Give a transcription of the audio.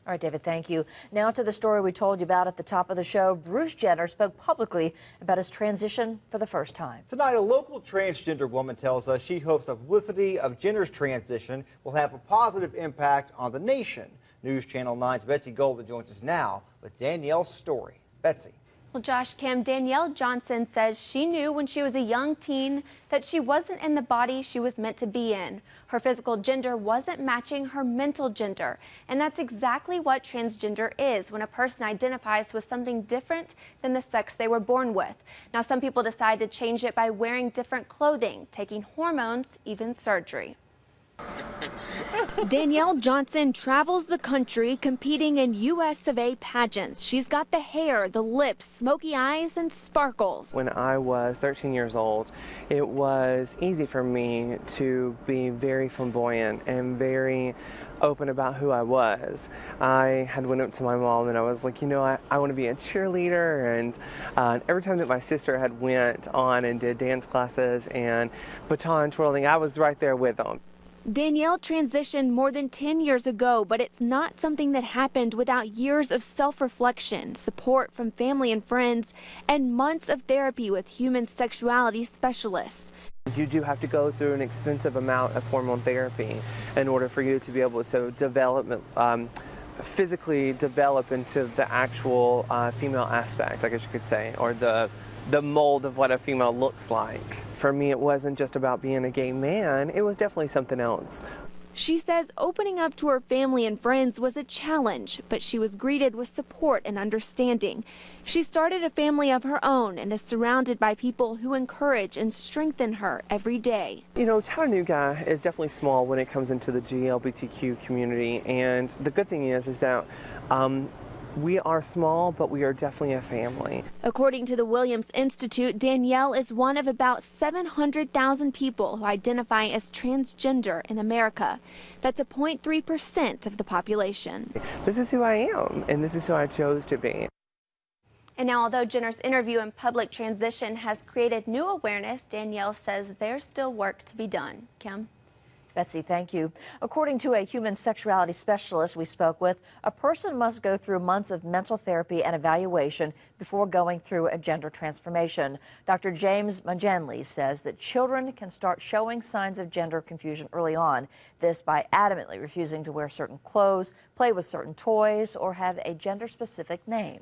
All right, David, thank you. Now to the story we told you about at the top of the show. Bruce Jenner spoke publicly about his transition for the first time. Tonight, a local transgender woman tells us she hopes the publicity of Jenner's transition will have a positive impact on the nation. News Channel 9's Betsy Golden joins us now with Danielle's story. Betsy. Well, Josh, Kim, Danielle Johnson says she knew when she was a young teen that she wasn't in the body she was meant to be in. Her physical gender wasn't matching her mental gender. And that's exactly what transgender is, when a person identifies with something different than the sex they were born with. Now, some people decide to change it by wearing different clothing, taking hormones, even surgery. Danielle Johnson travels the country competing in US of A pageants. She's got the hair, the lips, smoky eyes, and sparkles. When I was 13 years old, it was easy for me to be very flamboyant and very open about who I was. I had went up to my mom and I was like, you know, I want to be a cheerleader, and every time that my sister had went on and did dance classes and baton twirling, I was right there with them. Danielle transitioned more than 10 years ago, but it's not something that happened without years of self-reflection, support from family and friends, and months of therapy with human sexuality specialists. You do have to go through an extensive amount of hormone therapy in order for you to be able to develop, physically develop into the actual female aspect, I guess you could say, or the mold of what a female looks like. For me, it wasn't just about being a gay man, it was definitely something else. She says opening up to her family and friends was a challenge, but she was greeted with support and understanding. She started a family of her own and is surrounded by people who encourage and strengthen her every day. You know, Chattanooga is definitely small when it comes into the GLBTQ community, and the good thing is that we are small, but we are definitely a family. According to the Williams Institute, Danielle is one of about 700,000 people who identify as transgender in America. That's a 0.3% of the population. This is who I am, and this is who I chose to be. And now, although Jenner's interview and public transition has created new awareness, Danielle says there's still work to be done. Kim? Betsy, thank you. According to a human sexuality specialist we spoke with, a person must go through months of mental therapy and evaluation before going through a gender transformation. Dr. James Majanli says that children can start showing signs of gender confusion early on, this by adamantly refusing to wear certain clothes, play with certain toys, or have a gender-specific name.